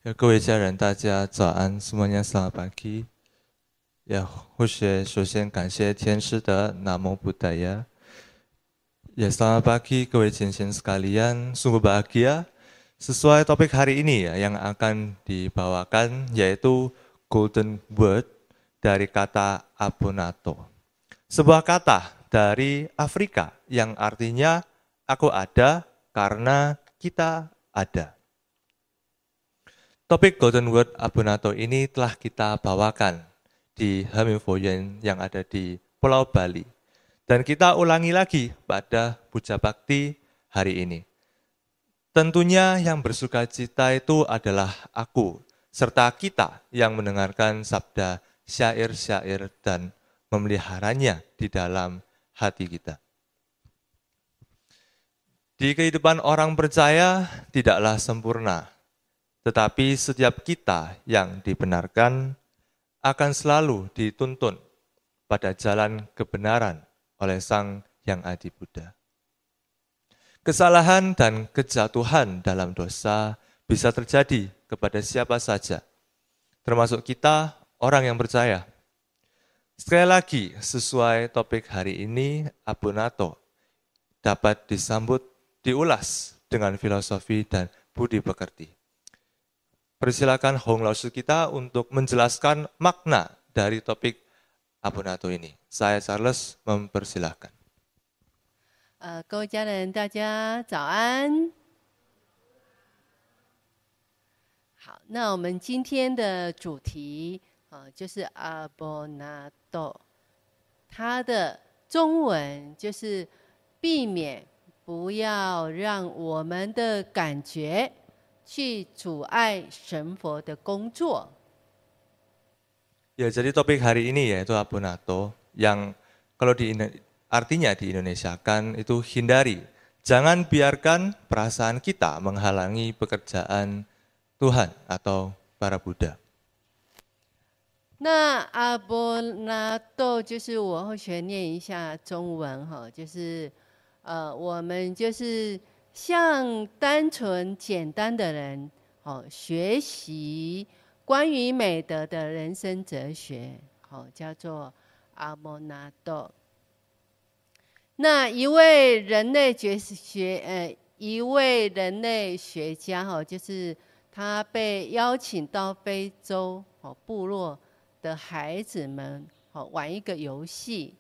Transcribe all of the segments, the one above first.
Ya, 各位家人，大家早安，semuanya selamat pagi。Ya, 首先感谢天师的Namo Buddhaya。Ya, selamat pagi 各位亲亲 sekalian, sungguh bahagia sesuai topik hari ini ya, yang akan dibawakan yaitu Golden Word dari kata Abonato. Sebuah kata dari Afrika yang artinya aku ada karena kita ada. Topik Golden Word Abonato ini telah kita bawakan di Hamifoyen yang ada di Pulau Bali. Dan kita ulangi lagi pada Puja Bakti hari ini. Tentunya yang bersuka cita itu adalah aku, serta kita yang mendengarkan sabda syair-syair dan memeliharanya di dalam hati kita. Di kehidupan orang percaya tidaklah sempurna, tetapi setiap kita yang dibenarkan akan selalu dituntun pada jalan kebenaran oleh Sang Yang Adi Buddha. Kesalahan dan kejatuhan dalam dosa bisa terjadi kepada siapa saja, termasuk kita orang yang percaya. Sekali lagi, sesuai topik hari ini, Abonato dapat diulas dengan filosofi dan budi pekerti. Persilakan Hong Laosu kita untuk menjelaskan makna dari topik Abonato ini. Saya Charles mempersilahkan. 各位家人，大家早安。好，那我们今天的主题就是阿波那多，它的中文就是避免不要让我们的感觉去阻碍神佛的工作。Ya, jadi topik hari ini yaitu Abonato yang kalau artinya di Indonesiakan itu hindari. Jangan biarkan perasaan kita menghalangi pekerjaan Tuhan atau para Buddha. 那阿波那豆就是我会学念一下中文哈，就是我们就是像单纯简单的人学习关于美德的人生哲学，叫做阿波那豆。那一位人类学家就是他被邀请到非洲部落的孩子们玩一个游戏。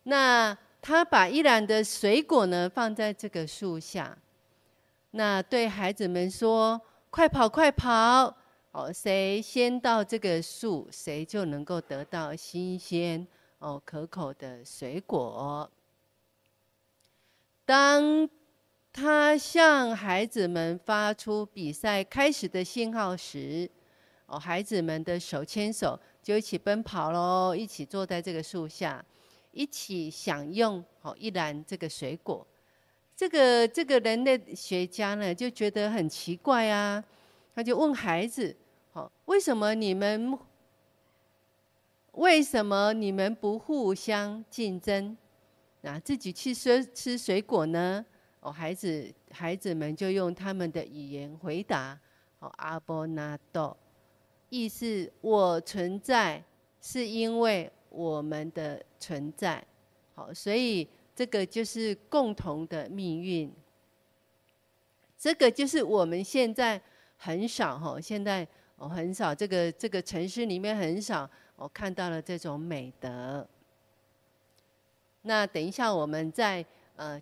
那他把一篮的水果呢放在这个树下，那对孩子们说：“快跑，快跑！谁先到这个树，谁就能够得到新鲜可口的水果。”当他向孩子们发出比赛开始的信号时，孩子们的手牵手就一起奔跑咯，一起坐在这个树下，一起享用一篮这个水果。这个人类学家呢就觉得很奇怪啊，他就问孩子：为什么你们不互相竞争？自己去吃水果呢？孩子们就用他们的语言回答：阿波那多，意思我存在是因为我们的存在。所以这个就是共同的命运。这个就是我们现在很少现在很少这个城市里面很少看到了这种美德。那等一下我们再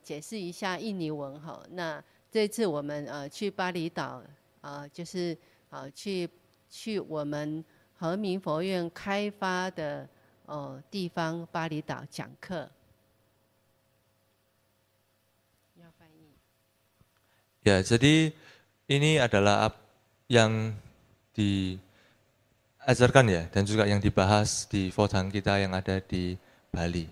解释一下印尼文哈。那这次我们去巴厘岛就是去我们和民佛院开发的地方巴厘岛讲课。要翻译。Ya, jadi ini adalah yang diajarkan ya dan juga yang dibahas di Fodhang kita yang ada di Bali.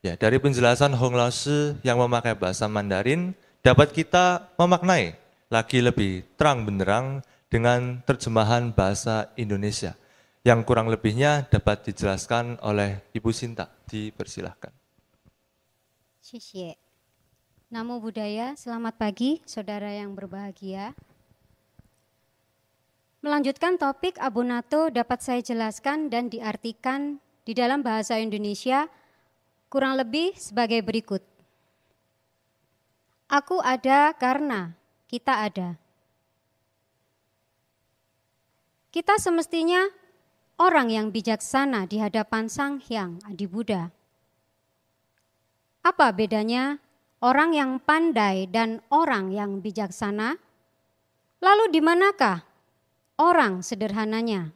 Ya, dari penjelasan Hong Laosu yang memakai bahasa Mandarin, dapat kita memaknai lagi lebih terang benderang dengan terjemahan bahasa Indonesia. Yang kurang lebihnya dapat dijelaskan oleh Ibu Sinta. Dipersilahkan. 谢谢。Namo Buddhaya, selamat pagi saudara yang berbahagia. Melanjutkan topik abonato dapat saya jelaskan dan diartikan di dalam bahasa Indonesia kurang lebih sebagai berikut. Aku ada karena kita ada. Kita semestinya orang yang bijaksana di hadapan Sang Hyang Adi Buddha. Apa bedanya orang yang pandai dan orang yang bijaksana? Lalu di manakah orang sederhananya?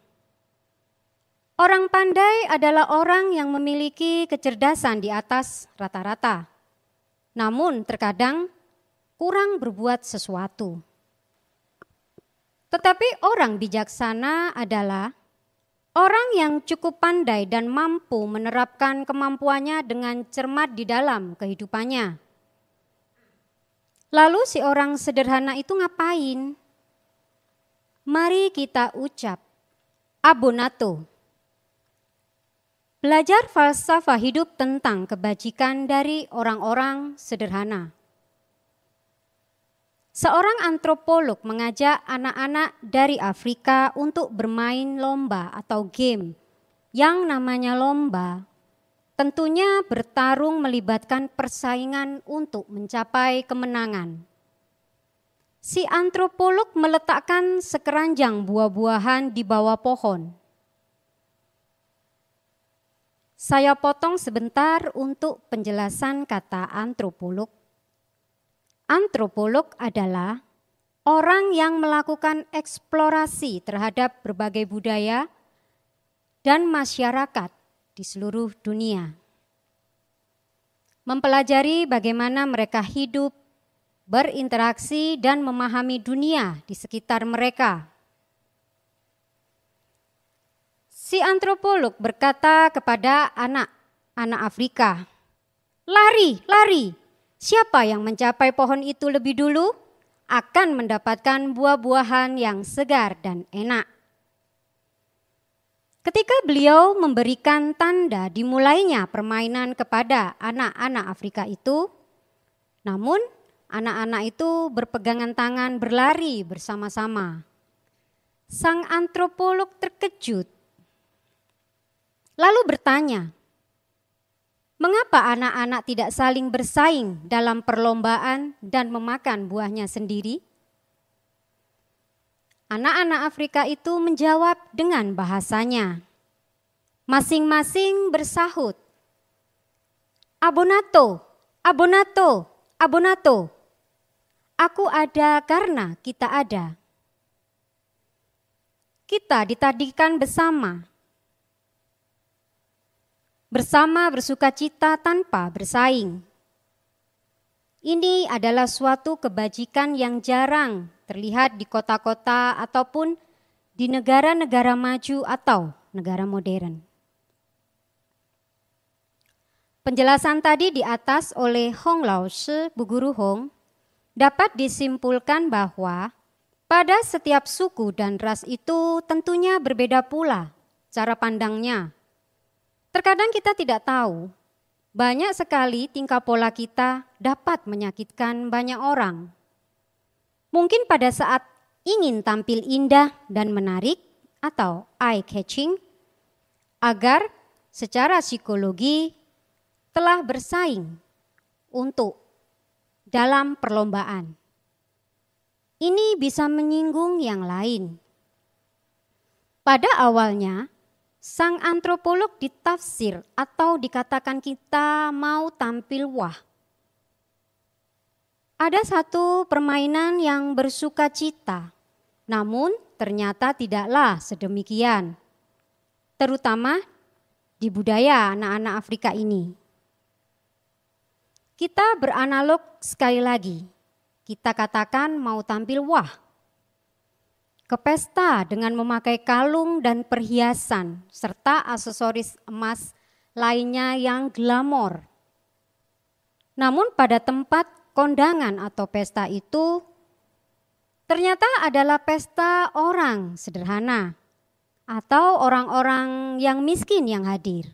Orang pandai adalah orang yang memiliki kecerdasan di atas rata-rata, namun terkadang kurang berbuat sesuatu. Tetapi orang bijaksana adalah orang yang cukup pandai dan mampu menerapkan kemampuannya dengan cermat di dalam kehidupannya. Lalu si orang sederhana itu ngapain? Mari kita ucap abonato. Belajar falsafah hidup tentang kebajikan dari orang-orang sederhana. Seorang antropolog mengajak anak-anak dari Afrika untuk bermain lomba atau game. Yang namanya lomba tentunya bertarung melibatkan persaingan untuk mencapai kemenangan. Si antropolog meletakkan sekeranjang buah-buahan di bawah pohon. Saya potong sebentar untuk penjelasan kata antropolog. Antropolog adalah orang yang melakukan eksplorasi terhadap berbagai budaya dan masyarakat di seluruh dunia. Mempelajari bagaimana mereka hidup, berinteraksi dan memahami dunia di sekitar mereka. Si antropolog berkata kepada anak-anak Afrika, "Lari, lari! Siapa yang mencapai pohon itu lebih dulu akan mendapatkan buah-buahan yang segar dan enak." Ketika beliau memberikan tanda dimulainya permainan kepada anak-anak Afrika itu, namun anak-anak itu berpegangan tangan berlari bersama-sama. Sang antropolog terkejut, lalu bertanya, mengapa anak-anak tidak saling bersaing dalam perlombaan dan memakan buahnya sendiri? Anak-anak Afrika itu menjawab dengan bahasanya. Masing-masing bersahut, abonato, abonato, abonato. Aku ada karena kita ada. Kita ditadikan bersama bersuka cita tanpa bersaing. Ini adalah suatu kebajikan yang jarang terlihat di kota-kota ataupun di negara-negara maju atau negara modern. Penjelasan tadi di atas oleh Hong Lao Shi, Bu Guru Hong, dapat disimpulkan bahwa pada setiap suku dan ras itu tentunya berbeda pula cara pandangnya. Terkadang kita tidak tahu, banyak sekali tingkah pola kita dapat menyakitkan banyak orang. Mungkin pada saat ingin tampil indah dan menarik atau eye-catching, agar secara psikologi telah bersaing untuk dalam perlombaan. Ini bisa menyinggung yang lain. Pada awalnya, sang antropolog ditafsir atau dikatakan kita mau tampil wah. Ada satu permainan yang bersuka cita, namun ternyata tidaklah sedemikian. Terutama di budaya anak-anak Afrika ini. Kita beranalog sekali lagi, kita katakan mau tampil wah. Ke pesta dengan memakai kalung dan perhiasan serta aksesoris emas lainnya yang glamor. Namun pada tempat kondangan atau pesta itu ternyata adalah pesta orang sederhana atau orang-orang yang miskin yang hadir.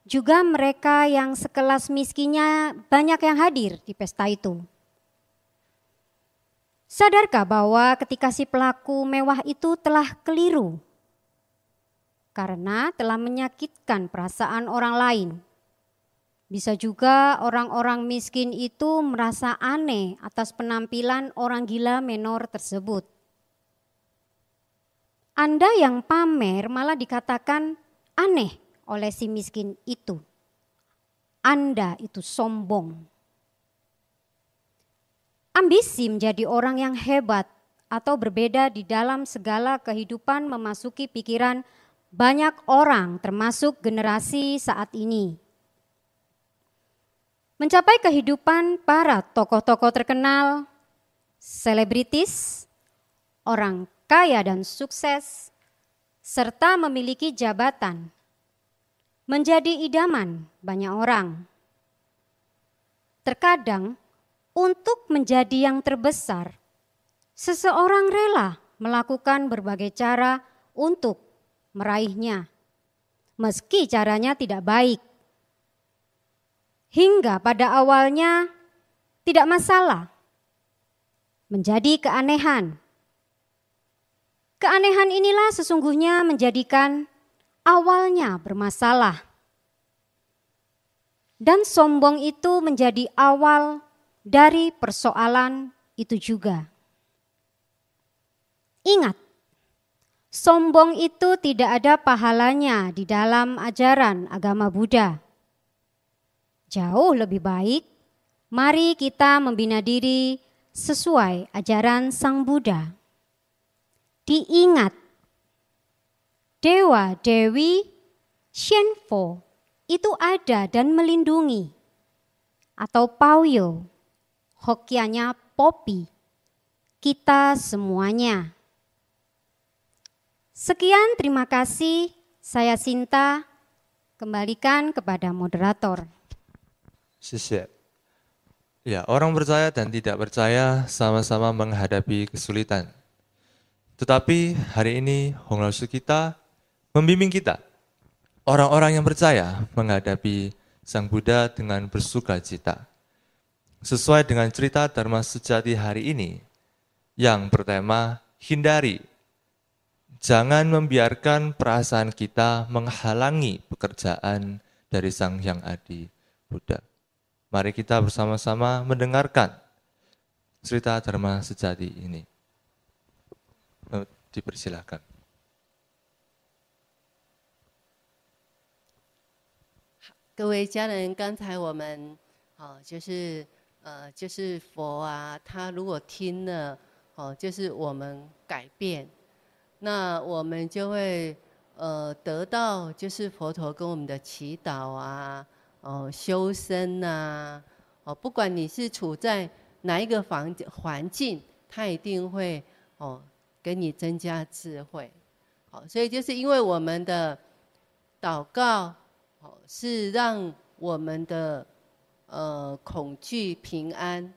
Juga mereka yang sekelas miskinnya banyak yang hadir di pesta itu. Sadarkah bahwa ketika si pelaku mewah itu telah keliru karena telah menyakitkan perasaan orang lain? Bisa juga orang-orang miskin itu merasa aneh atas penampilan orang gila menor tersebut. Anda yang pamer malah dikatakan aneh oleh si miskin itu. Anda itu sombong. Ambisi menjadi orang yang hebat atau berbeda di dalam segala kehidupan memasuki pikiran banyak orang termasuk generasi saat ini. Mencapai kehidupan para tokoh-tokoh terkenal, selebritis, orang kaya dan sukses, serta memiliki jabatan, menjadi idaman banyak orang. Terkadang, untuk menjadi yang terbesar, seseorang rela melakukan berbagai cara untuk meraihnya, meski caranya tidak baik. Hingga pada awalnya tidak masalah, menjadi keanehan. Keanehan inilah sesungguhnya menjadikan awalnya bermasalah. Dan sombong itu menjadi awal dari persoalan itu juga. Ingat, sombong itu tidak ada pahalanya di dalam ajaran agama Buddha. Jauh lebih baik, mari kita membina diri sesuai ajaran Sang Buddha. Diingat, Dewa Dewi Shenpo itu ada dan melindungi, atau Pauyo, Hokianya Popi, kita semuanya. Sekian, terima kasih. Saya Sinta, kembalikan kepada moderator. 谢谢。Ya, orang percaya dan tidak percaya sama-sama menghadapi kesulitan. Tetapi hari ini Hong Lao Shi kita membimbing kita, orang-orang yang percaya menghadapi Sang Buddha dengan bersukacita. Sesuai dengan cerita Dharma Sejati hari ini, yang bertema hindari. Jangan membiarkan perasaan kita menghalangi pekerjaan dari Sang Hyang Adi Buddha. Mari kita bersama-sama mendengarkan cerita Dharma Sejati ini. Dipersilakan. 各位家人，刚才我们就是佛啊，他如果听了就是我们改变，那我们就会得到就是佛陀跟我们的祈祷啊，修身啊，不管你是处在哪一个环境，他一定会给你增加智慧。所以就是因为我们的祷告是让我们的恐惧平安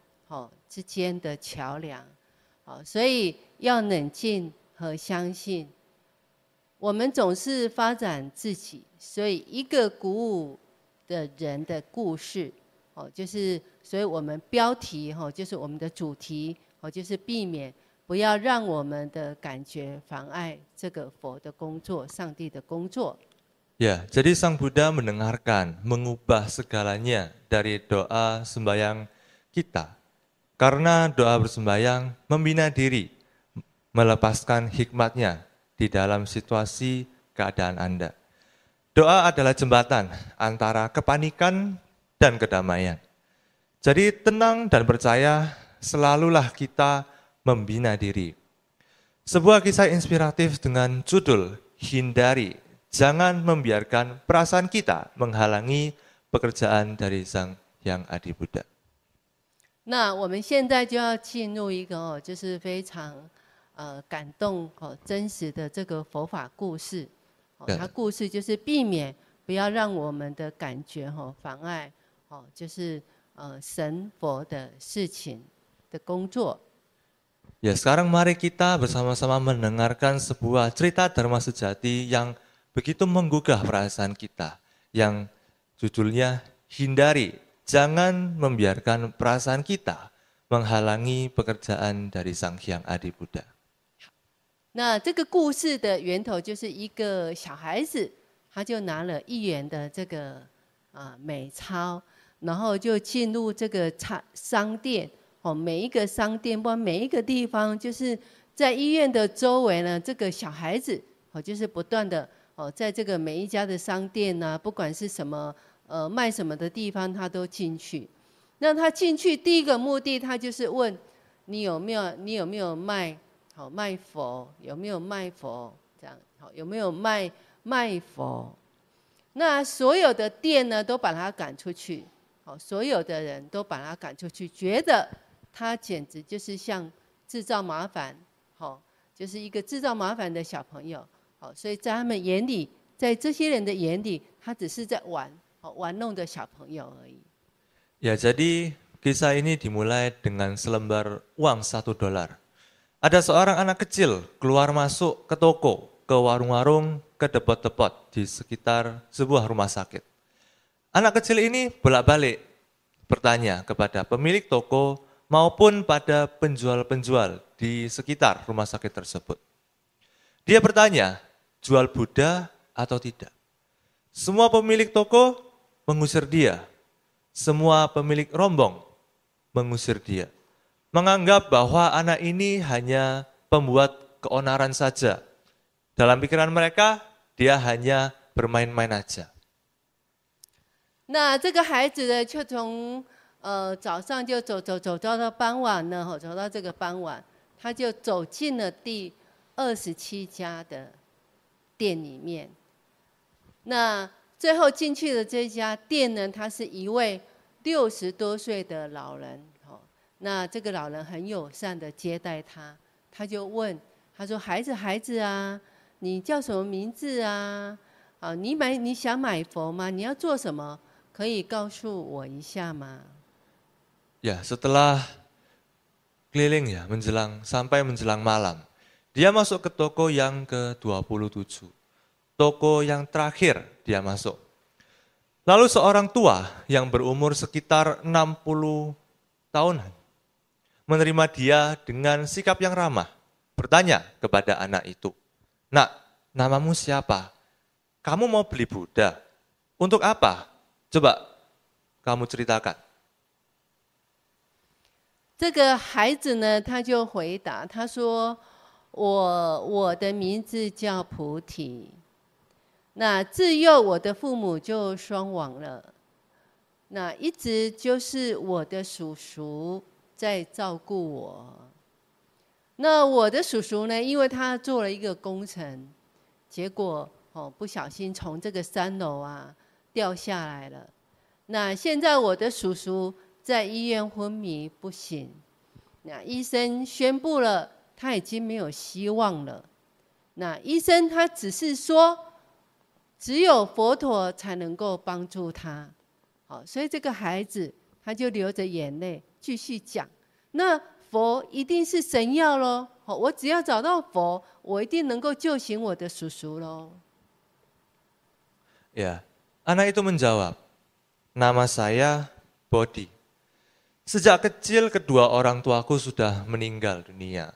之间的桥梁，所以要冷静和相信。我们总是发展自己，所以一个鼓舞的人的故事，就是所以我们标题就是我们的主题就是避免不要让我们的感觉妨碍这个佛的工作、上帝的工作。 Ya, jadi Sang Buddha mendengarkan, mengubah segalanya dari doa sembahyang kita. Karena doa bersembahyang membina diri, melepaskan hikmatnya di dalam situasi keadaan Anda. Doa adalah jembatan antara kepanikan dan kedamaian. Jadi tenang dan percaya, selalulah kita membina diri. Sebuah kisah inspiratif dengan judul Hindari. Jangan membiarkan perasaan kita menghalangi pekerjaan dari Sang Hyang Adi Buddha. 那我们现在就要进入一个就是非常感动真实的这个佛法故事。它故事就是避免不要让我们的感觉妨碍就是神佛的事情的工作。 Ya, sekarang mari kita bersama-sama mendengarkan sebuah cerita Dharma Sejati yang begitu menggugah perasaan kita, yang judulnya Hindari. Jangan membiarkan perasaan kita menghalangi pekerjaan dari Sang Hyang Adi Buddha. 那这个故事的源头就是一个小孩子，他就拿了1元的这个美钞，然后就进入这个商店，每一个商店，不管每一个地方，就是在医院的周围呢，这个小孩子就是不断的在这个每一家的商店啊，不管是什么卖什么的地方，他都进去。那他进去第一个目的，他就是问你有没有卖佛，有没有卖佛这样，有没有卖佛？那所有的店呢，都把他赶出去，所有的人都把他赶出去，觉得他简直就是像制造麻烦，就是一个制造麻烦的小朋友，所以在他们眼里，在这些人的眼里，他只是在玩弄的小朋友而已。Ya, jadi kisah ini dimulai dengan selembar uang $1. Ada seorang anak kecil keluar masuk ke toko, ke warung-warung, ke depot-depot di sekitar sebuah rumah sakit. Anak kecil ini bolak-balik bertanya kepada pemilik toko maupun pada penjual-penjual di sekitar rumah sakit tersebut. Dia bertanya, jual Buddha atau tidak? Semua pemilik toko mengusir dia. Semua pemilik rombong mengusir dia. Menganggap bahwa anak ini hanya pembuat keonaran saja. Dalam pikiran mereka, dia hanya bermain-main aja. 那这个孩子呢，就从早上就走到傍晚呢，走到这个傍晚，他就走进了第27家的店里面。那最后进去的这家店呢，他是一位60多岁的老人。那这个老人很友善的接待他，他就问他说：“孩子啊，你叫什么名字啊？你想买佛吗？你要做什么？可以告诉我一下吗？” Ya, setelah keliling ya, sampai menjelang malam, dia masuk ke toko yang ke-27. Toko yang terakhir dia masuk. Lalu seorang tua yang berumur sekitar 60 tahunan menerima dia dengan sikap yang ramah, bertanya kepada anak itu, "Nak, namamu siapa? Kamu mau beli Buddha? Untuk apa? Coba kamu ceritakan." 这个孩子呢，他就回答，他说：“我的名字叫菩提。那自幼我的父母就双亡了，那一直就是我的叔叔在照顾我。那我的叔叔呢，因为他做了一个工程，结果不小心从这个3楼掉下来了。那现在我的叔叔在医院昏迷不醒，那医生宣布了他已经没有希望了。那医生他只是说，只有佛陀才能够帮助他。所以这个孩子他就流着眼泪继续讲，那佛一定是神药咯，我只要找到佛，我一定能够救醒我的叔叔咯。 Ya, anak itu menjawab, "Nama saya Bodhi. Sejak kecil kedua orang tuaku sudah meninggal dunia.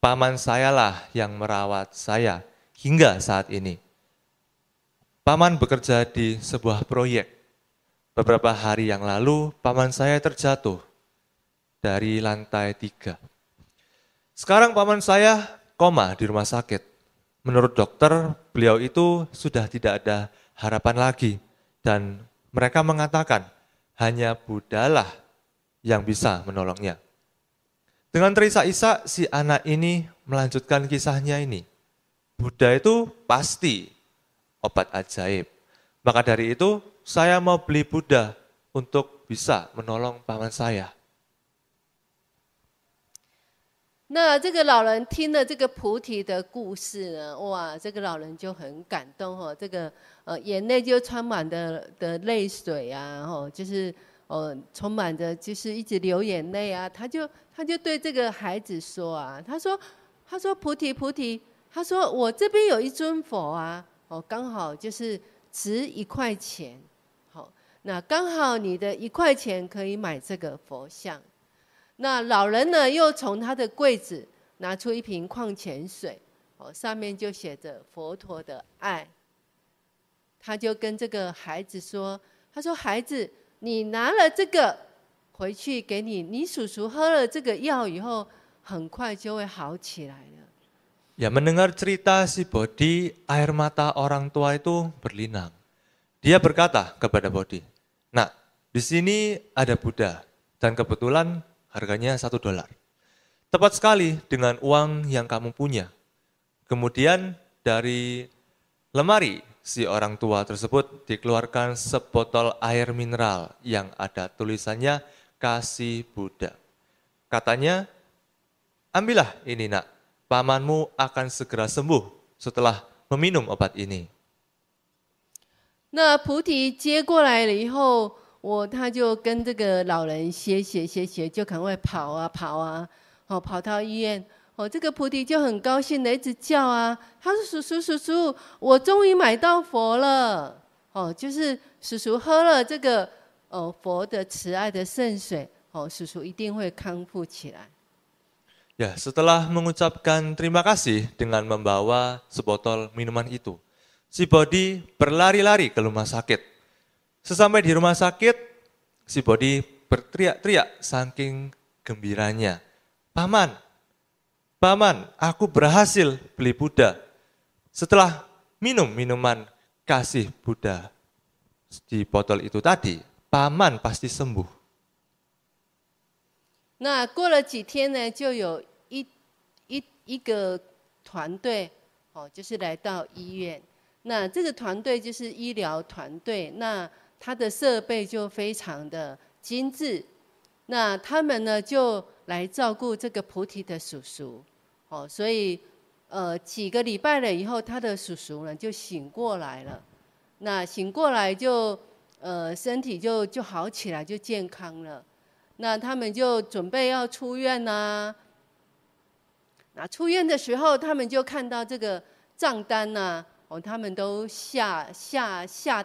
Paman sayalah yang merawat saya hingga saat ini. Paman bekerja di sebuah proyek. Beberapa hari yang lalu, paman saya terjatuh dari lantai 3. Sekarang paman saya koma di rumah sakit. Menurut dokter, beliau itu sudah tidak ada harapan lagi. Dan mereka mengatakan, hanya Buddha lah yang bisa menolongnya." Dengan terisak-isak, si anak ini melanjutkan kisahnya ini. Buddha itu pasti obat ajaib. Maka dari itu, saya mau beli Buddha untuk bisa menolong paman saya. 那这个老人听了这个菩提的故事呢，哇，这个老人就很感动哦，这个眼泪就充满的泪水啊，就是充满着就是一直流眼泪啊，他就对这个孩子说啊，他说菩提，他说我这边有一尊佛啊，刚好就是值1块钱，那刚好你的1块钱可以买这个佛像。那老人呢，又从他的柜子拿出一瓶矿泉水，上面就写着佛陀的爱。他就跟这个孩子说：“他说孩子，你拿了这个回去给你叔叔喝了这个药以后，很快就会好起来了。” Ya, mendengar cerita si Bodhi, air mata orang tua itu berlinang. Dia berkata kepada Bodhi, "Nak, di sini ada Buddha dan kebetulan harganya $1. Tepat sekali dengan uang yang kamu punya." Kemudian dari lemari si orang tua tersebut dikeluarkan sebotol air mineral yang ada tulisannya kasih Buddha. Katanya, "Ambillah ini nak, pamanmu akan segera sembuh setelah meminum obat ini." 那菩提接过来了以后，他就跟这个老人谢，就赶快跑啊，跑到医院。这个菩提就很高兴的一直叫啊，他说：“叔叔，我终于买到佛了。”就是叔叔喝了这个佛的慈爱的圣水，叔叔一定会康复起来。 Ya, setelah mengucapkan terima kasih dengan membawa sebotol minuman itu, si Bodhi berlari-lari ke rumah sakit. Sesampai di rumah sakit, si Bodhi berteriak-teriak saking gembiranya. Paman, aku berhasil beli Buddha. Setelah minum minuman kasih Buddha di botol itu tadi, Paman pasti sembuh. 那过了几天呢，就有一个团队，就是来到医院。那这个团队就是医疗团队，那他的设备就非常的精致。那他们呢就来照顾这个菩提的叔叔，所以几个礼拜了以后，他的叔叔呢就醒过来了。那醒过来就身体就好起来，就健康了。 那他们就准备要出院呐。那出院的时候，他们就看到这个账单呐，他们都吓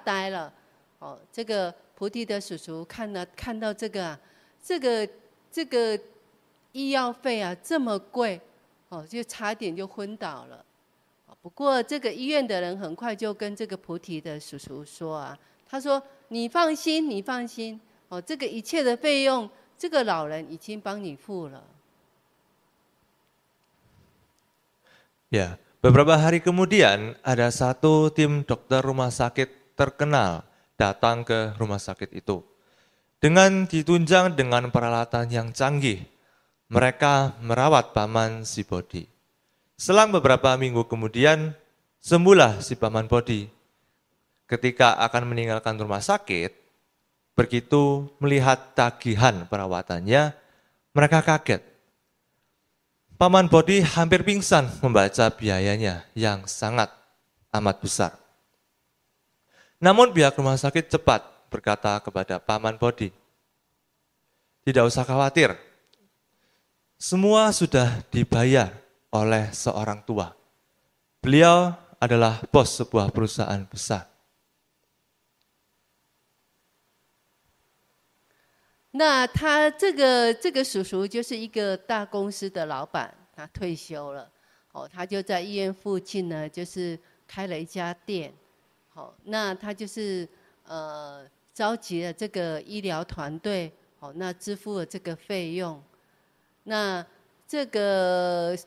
呆了。这个菩提的叔叔看到这个医药费啊这么贵，就差点就昏倒了。不过这个医院的人很快就跟这个菩提的叔叔说啊，他说：“你放心。” 这个一切的费用，这个老人已经帮你付了。 Ya, beberapa hari kemudian ada satu tim dokter rumah sakit terkenal datang ke rumah sakit itu. Dengan ditunjang dengan peralatan yang canggih, mereka merawat paman si Bodhi. Selang beberapa minggu kemudian, sembuhlah si paman Bodhi. Ketika akan meninggalkan rumah sakit, begitu melihat tagihan perawatannya, mereka kaget. Paman Bodhi hampir pingsan membaca biayanya yang sangat amat besar. Namun pihak rumah sakit cepat berkata kepada Paman Bodhi, "Tidak usah khawatir, semua sudah dibayar oleh seorang tua. Beliau adalah bos sebuah perusahaan besar." 那他这个叔叔就是一个大公司的老板，他退休了，他就在医院附近呢，就是开了一家店，那他就是召集了这个医疗团队，那支付了这个费用，那这个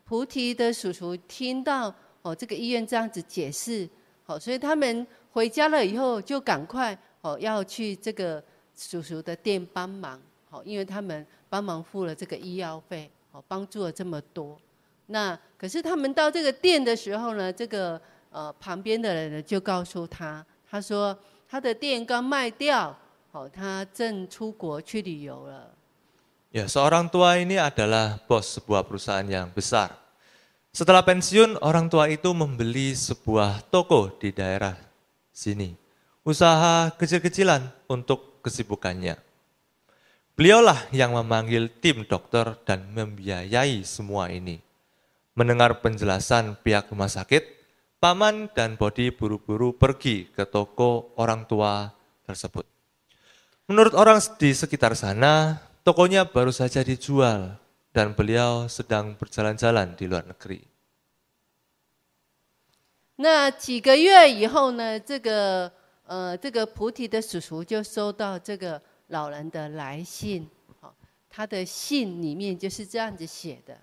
菩提的叔叔听到这个医院这样子解释，所以他们回家了以后就赶快要去这个 叔叔的店帮忙，因为他们帮忙付了这个医药费，帮助了这么多。那可是他们到这个店的时候呢，这个旁边的人呢就告诉他，他说他的店刚卖掉，他正出国去旅游了。 Ya, seorang tua ini adalah bos sebuah perusahaan yang besar. Setelah pensiun, orang tua itu membeli sebuah toko di daerah sini. Usaha kecil-kecilan untuk kesibukannya. Beliaulah yang memanggil tim dokter dan membiayai semua ini. Mendengar penjelasan pihak rumah sakit, Paman dan Bodhi buru-buru pergi ke toko orang tua tersebut. Menurut orang di sekitar sana, tokonya baru saja dijual dan beliau sedang berjalan-jalan di luar negeri. 那几个月以后呢，这个菩提的叔叔就收到这个老人的来信，他的信里面就是这样子写的。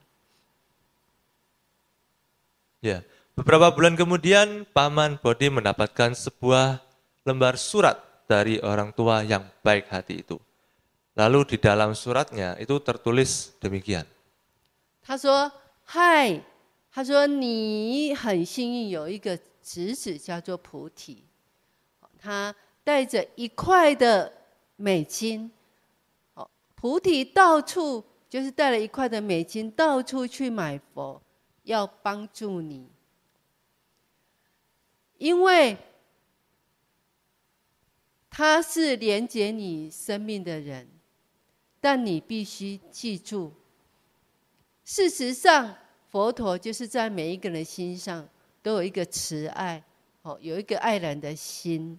Ya, beberapa bulan kemudian Paman Bodhi mendapatkan sebuah lembar surat dari orang tua yang baik hati itu. Lalu di dalam suratnya itu tertulis demikian. 他说：“嗨，他说你很幸运有一个侄子叫做菩提，他带着1块的美金，菩提到处就是带了1块的美金到处去买佛，要帮助你，因为他是连接你生命的人，但你必须记住。” 事实上，佛陀就是在每一个人心上都有一个慈爱，有一个爱人的心。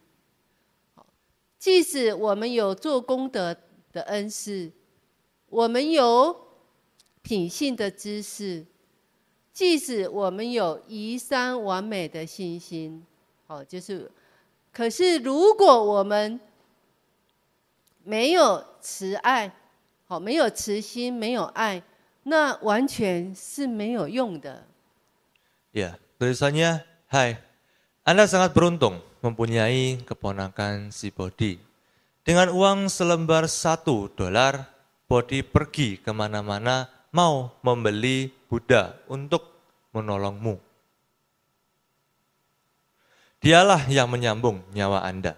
即使我们有做功德的恩师，我们有品性的知识，即使我们有移山完美的信心，可是如果我们没有慈爱，没有慈心，没有爱。 那完全是没有用的。Ya, tulisannya, Hai, Anda sangat beruntung mempunyai keponakan si Bodhi. Dengan uang selembar $1, Bodhi pergi kemana-mana mau membeli Buddha untuk menolongmu. Dialah yang menyambung nyawa Anda.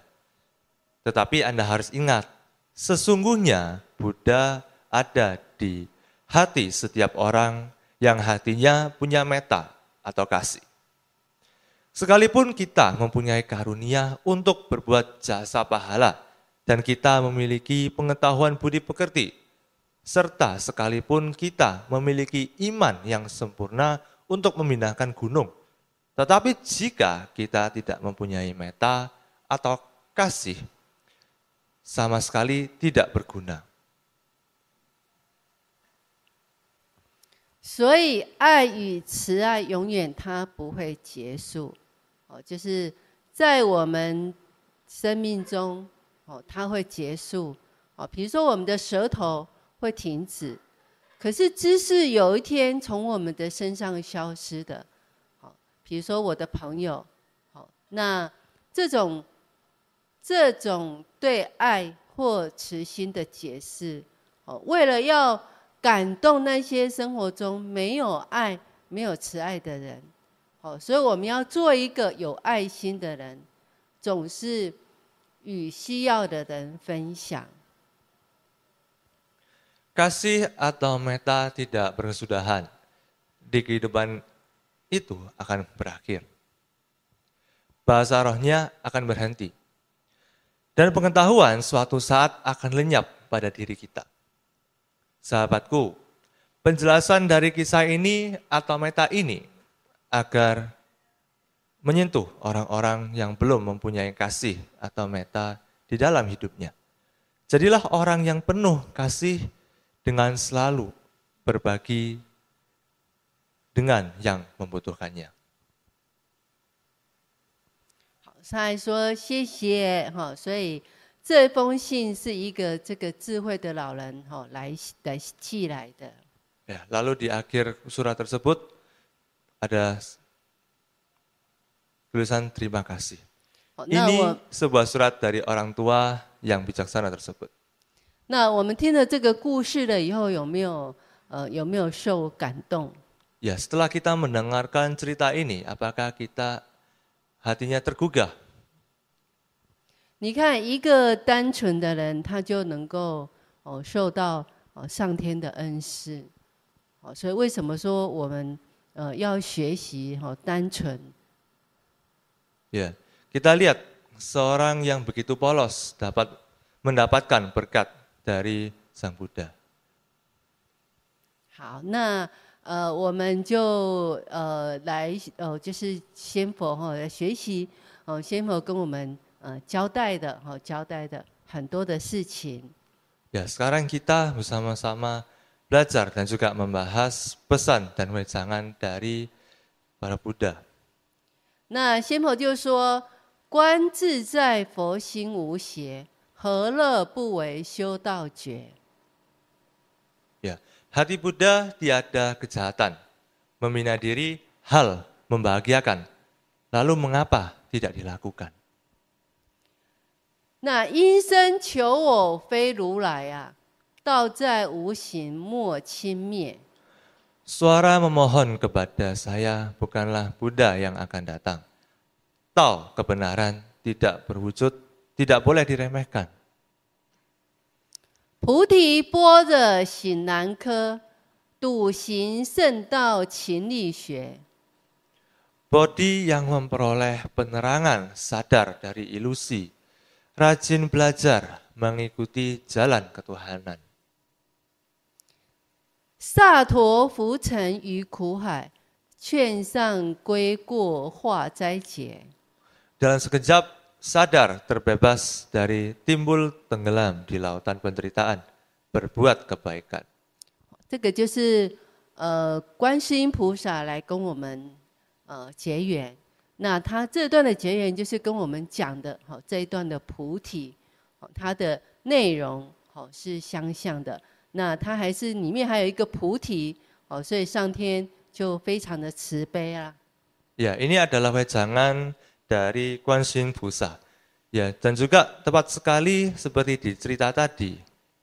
Tetapi Anda harus ingat, sesungguhnya Buddha ada di hati setiap orang yang hatinya punya metta atau kasih. Sekalipun kita mempunyai karunia untuk berbuat jasa pahala dan kita memiliki pengetahuan budi pekerti, serta sekalipun kita memiliki iman yang sempurna untuk memindahkan gunung, tetapi jika kita tidak mempunyai metta atau kasih, sama sekali tidak berguna. 所以，爱与慈爱永远它不会结束，就是在我们生命中，它会结束，比如说我们的舌头会停止，可是知识有一天从我们的身上消失的，比如说我的朋友，那这种对爱或慈心的解释，为了要 感动那些生活中没有爱、没有慈爱的人，所以我们要做一个有爱心的人，总是与需要的人分享。 Kasih atau metta tidak berkesudahan. Di kehidupan itu akan berakhir. Bahasa rohnya akan berhenti. Dan pengetahuan suatu saat akan lenyap pada diri kita. Sahabatku, penjelasan dari kisah ini atau metta ini agar menyentuh orang-orang yang belum mempunyai kasih atau metta di dalam hidupnya. Jadilah orang yang penuh kasih dengan selalu berbagi dengan yang membutuhkannya. 好，上来说谢谢，所以 这封信是一个这个智慧的老人来寄来的。Ya, lalu di akhir surat tersebut ada tulisan terima kasih. Ini sebuah surat dari orang tua yang bijaksana tersebut. 那我们听了这个故事了以后，有没有受感动？ Ya, setelah kita mendengarkan cerita ini, apakah kita hatinya tergugah? 你看，一个单纯的人，他就能够受到上天的恩赐。所以为什么说我们要学习单纯？ Ya, kita lihat seorang yang begitu polos dapat mendapatkan berkat dari Sang Buddha. 好，那我们就来就是仙佛来学习仙佛跟我们交代的很多的事情。Ya, sekarang kita bersama-sama belajar dan juga membahas pesan dan wejangan dari para Buddha. 那仙婆就说：“观自在佛心无邪，何乐不为修道觉？” Ya, hati Buddha tiada kejahatan, membina diri hal membahagiakan. Lalu mengapa tidak dilakukan? 那因生求我非如来啊，道在无形莫轻蔑。 Suara memohon kepada saya bukanlah Buddha yang akan datang. Tao kebenaran tidak berwujud, tidak boleh diremehkan. 菩提般若醒难科，笃行圣道勤力学。 Bodhi yang memperoleh penerangan sadar dari ilusi, rajin belajar mengikuti jalan ketuhanan. 萨陀浮沉于苦海，劝上归过化灾劫。 Dalam sekejap sadar terbebas dari timbul tenggelam di lautan penderitaan, berbuat kebaikan. 这个就是观世音菩萨来跟我们结缘。那他这段的结缘就是跟我们讲的这一段的菩提，它的内容是相像的。那它还是里面还有一个菩提所以上天就非常的慈悲啊。 Ya, ini adalah wejangan dari Guanxin Pusa. Ya, dan juga tepat sekali seperti di cerita tadi,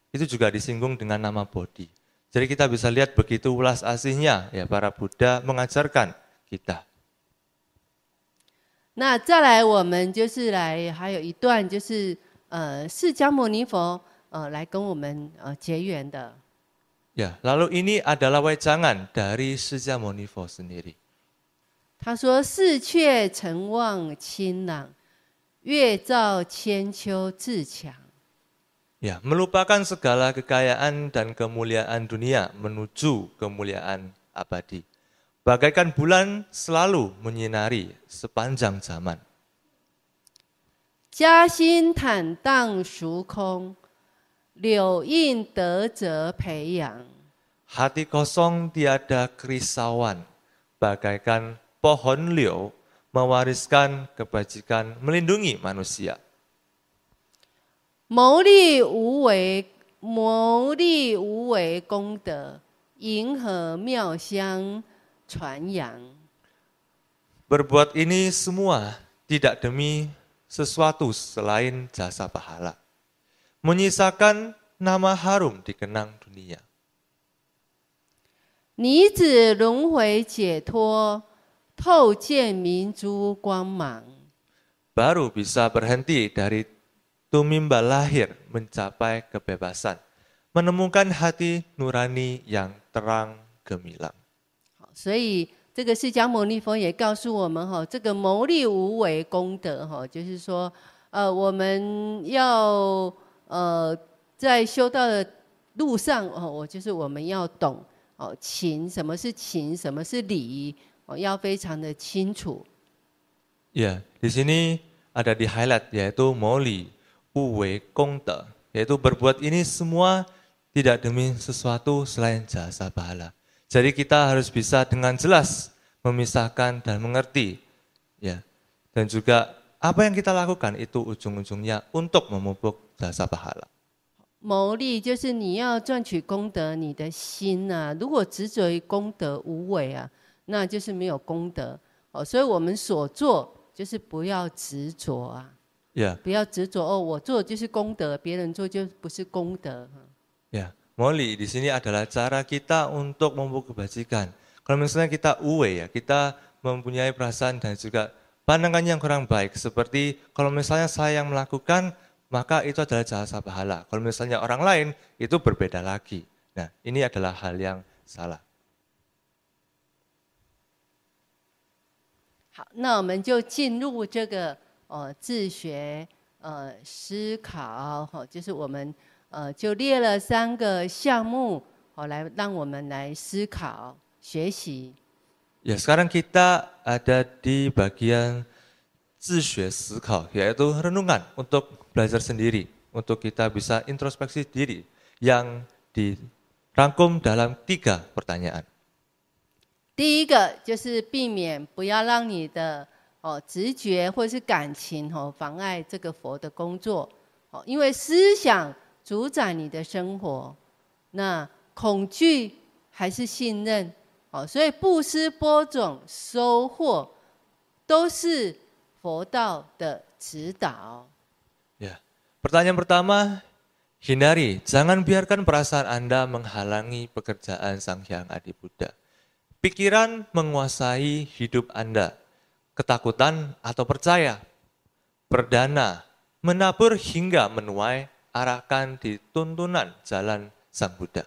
itu juga disinggung dengan nama Bodhi. Jadi kita bisa lihat begitu ulas asihnya ya para Buddha mengajarkan kita. 那再来，我们就是还有一段就是释迦牟尼佛来跟我们结缘的。 Ya, lalu ini adalah wejangan dari释迦牟尼佛 sendiri. 他说：“四阙成望清朗，月照千秋自强。” Ya, melupakan segala kekayaan dan kemuliaan dunia menuju kemuliaan abadi. Bagaikan bulan selalu menyinari sepanjang zaman. 嘉心坦荡俗空，柳印德泽培养。 Hati kosong tiada kerisauan, bagaikan pohon liu mewariskan kebajikan melindungi manusia. 谋利无为功德，银河妙香传扬。 Berbuat ini semua tidak demi sesuatu selain jasa pahala. Menyisakan nama harum dikenang dunia. 女子轮回解脱，透见明珠光芒。 Baru bisa berhenti dari tumimba lahir mencapai kebebasan. Menemukan hati nurani yang terang gemilang. 所以这个释迦牟尼佛也告诉我们这个谋利无为功德就是说我们要在修道的路上就是我们要懂情，什么是情，什么是理要非常的清楚。 Ya, di sini ada di highlight yaitu moli uwe kongte, yaitu berbuat ini semua tidak demi sesuatu selain jasa pahala. Jadi kita harus bisa dengan jelas memisahkan dan mengerti, ya, dan juga apa yang kita lakukan itu ujung-ujungnya untuk memupuk jasa pahala. 谋利就是你要赚取功德，你的心啊，如果执着于功德无为啊，那就是没有功德所以我们所做就是不要执着啊， Ya, 不要执着我做的就是功德，别人做就不是功德。 ya, moli di sini adalah cara kita untuk memupuk kebajikan. Kalau misalnya kita uwe ya, kita mempunyai perasaan dan juga pandangan yang kurang baik. Seperti kalau misalnya saya yang melakukan, maka itu adalah jasa pahala. Kalau misalnya orang lain, itu berbeda lagi. Nah, ini adalah hal yang salah. 好，那我们就进入这个自学思考就是我们就列了3个项目来让我们来思考学习。 Ya, sekarang kita ada di bagian 自学思考, yaitu renungan untuk belajar sendiri, untuk kita bisa introspeksi diri yang dirangkum dalam 3 pertanyaan. 第一个就是避免不要让你的直觉或是感情妨碍这个佛的工作，因为思想主宰你的生活，那恐惧还是信任，所以布施播种收获都是佛道的指导。Ya, pertanyaan pertama, hindari, jangan biarkan perasaan Anda menghalangi pekerjaan Sang Hyang Adi Buddha. Pikiran menguasai hidup Anda, ketakutan atau percaya. Perdana, menabur hingga menuai, arahkan di tuntunan jalan Sang Buddha.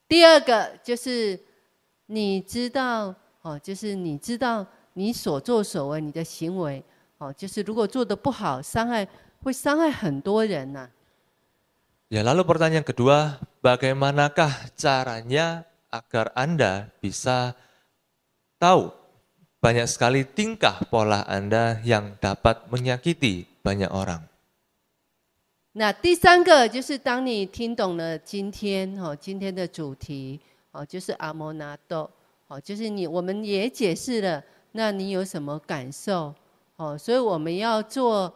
第二个就是你知道就是你知道你所作所为，你的行为就是如果做得不好，会伤害很多人呐。Ya, lalu pertanyaan kedua, bagaimanakah caranya agar Anda bisa tahu banyak sekali tingkah pola Anda yang dapat menyakiti banyak orang. 那第三个就是当你听懂了今天的主题就是阿摩那豆就是我们也解释了，那你有什么感受所以我们要做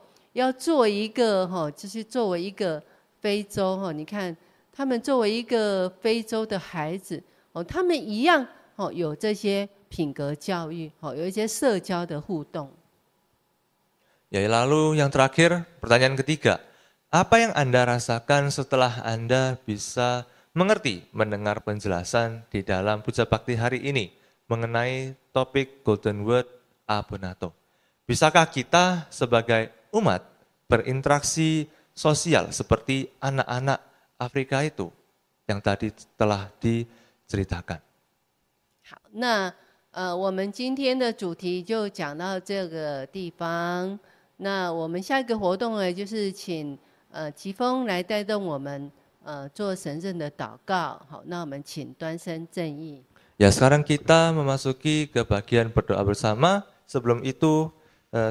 一个就是作为一个非洲你看他们作为一个非洲的孩子他们一样有这些品格教育有一些社交的互动。 Ya, lalu yang terakhir, pertanyaan ketiga. Apa yang Anda rasakan setelah Anda bisa mengerti, mendengar penjelasan di dalam Puja Bakti hari ini mengenai topik Golden Word Abonato? Bisakah kita sebagai umat berinteraksi sosial seperti anak-anak Afrika itu yang tadi telah diceritakan? 好，那我们今天的主题就讲到这个地方。那我们下一个活动呢，就是请吉峰来带动我们做神圣的祷告。好，那我们请端身正义。 Ya, sekarang kita memasuki ke bagian berdoa bersama. Sebelum itu,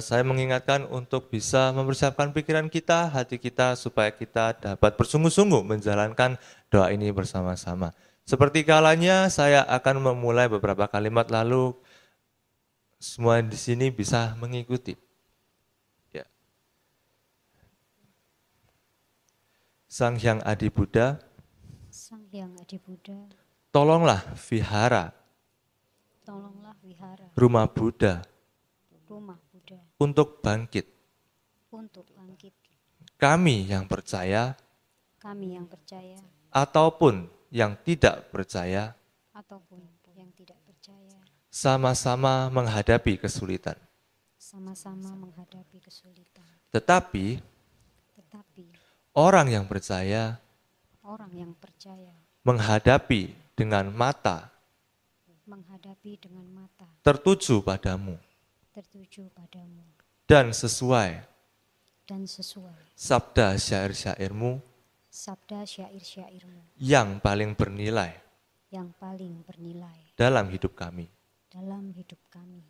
saya mengingatkan untuk bisa mempersiapkan pikiran kita, hati kita, supaya kita dapat bersungguh-sungguh menjalankan doa ini bersama-sama. Seperti kalanya saya akan memulai beberapa kalimat lalu semua di sini bisa mengikuti. Ya. Sang Hyang Adi Buddha, Sang Hyang Adi Buddha, tolonglah vihara, tolonglah wihara, rumah Buddha, rumah Buddha, untuk bangkit. untuk bangkit. Kami yang percaya Kami yang percaya ataupun yang tidak percaya ataupun yang tidak percaya sama-sama menghadapi kesulitan. sama-sama menghadapi kesulitan. Tetapi Tetapi orang yang percaya orang yang percaya menghadapi dengan mata menghadapi dengan mata tertuju padamu tertuju padamu dan sesuai dan sesuai sabda syair-syairmu sabda syair-syairmu yang paling bernilai yang paling bernilai dalam hidup kami. dalam hidup kami.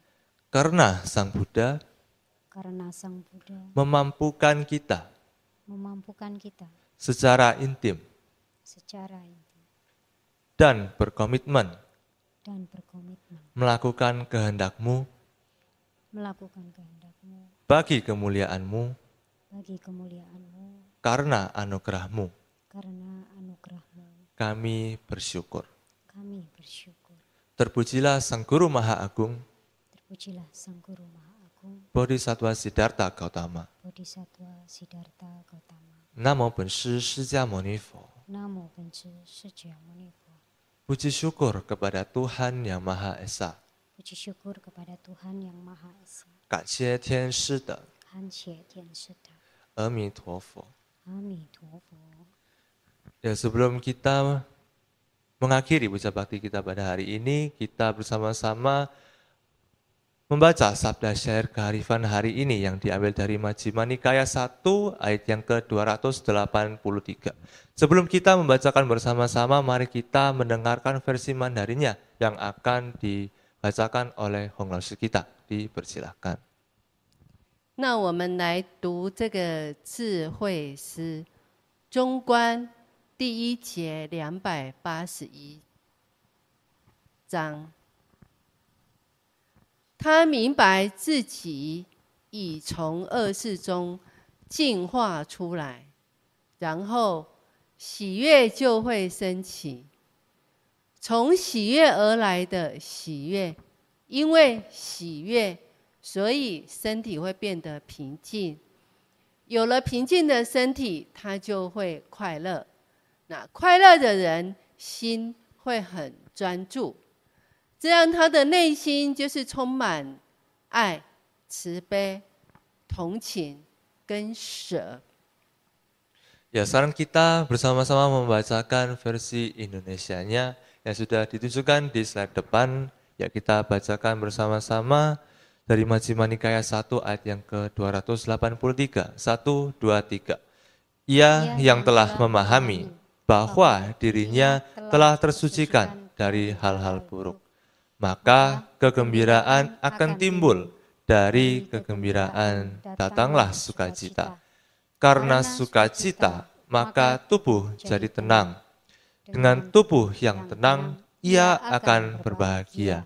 Karena Sang Buddha Karena Sang Buddha memampukan kita memampukan kita secara intim secara intim dan berkomitmen dan berkomitmen melakukan kehendak-Mu melakukan kehendak-Mu bagi kemuliaan-Mu bagi kemuliaan-Mu karena anugerah-Mu. karena anugerah-Mu. Kami bersyukur. Kami bersyukur. Terpujilah Sang Guru Maha Agung, Terpujilah Sang Guru Maha Agung, Bodhisattva Siddhartha Gautama. Bodhisattva Siddhartha Gautama. Namo Benshi释迦牟尼佛. Namo Benshi释迦牟尼佛. Puji syukur kepada Tuhan Yang Maha Esa. Puji syukur kepada Tuhan Yang Maha Esa. 感谢天师的感谢天师的阿弥陀佛. 阿弥陀佛. Ya, sebelum kita mengakhiri puja bakti kita pada hari ini, kita bersama-sama membaca sabda syair kearifan hari ini yang diambil dari Majjhima Nikaya 1 ayat yang ke-283. Sebelum kita membacakan bersama-sama, mari kita mendengarkan versi Mandarinnya yang akan dibacakan oleh Hong Lao Shi kita. Dipersilahkan. 那我们来读这个智慧诗，中观第1节281章。他明白自己已从恶事中进化出来，然后喜悦就会升起。从喜悦而来的喜悦，因为喜悦，所以身体会变得平静。有了平静的身体，他就会快乐。那快乐的人心会很专注，这样他的内心就是充满爱、慈悲、同情跟舍。Ya, sekarang kita bersama-sama membacakan versi Indonesianya yang sudah ditunjukkan di slide depan. Ya, kita bacakan bersama-sama dari Majjhima Nikaya 1 ayat yang ke-283. 1, 2, 3. Ia yang telah memahami bahwa dirinya telah tersucikan dari hal-hal buruk, maka kegembiraan akan timbul. Dari kegembiraan datanglah sukacita. Karena sukacita, maka tubuh jadi tenang. Dengan tubuh yang tenang, ia akan berbahagia.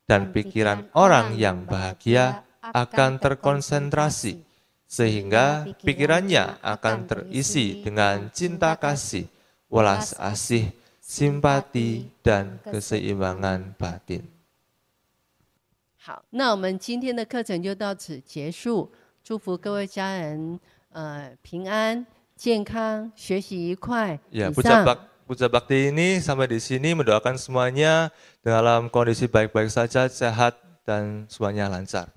Dan pikiran orang yang bahagia akan terkonsentrasi, sehingga pikirannya akan terisi dengan cinta kasih, welas asih, simpati, dan keseimbangan batin. 好，那我们今天的课程就到此结束。祝福各位家人平安、健康、学习愉快。 Ya, Puja Bakti ini sampai di sini mendoakan semuanya dalam kondisi baik-baik saja, sehat, dan semuanya lancar.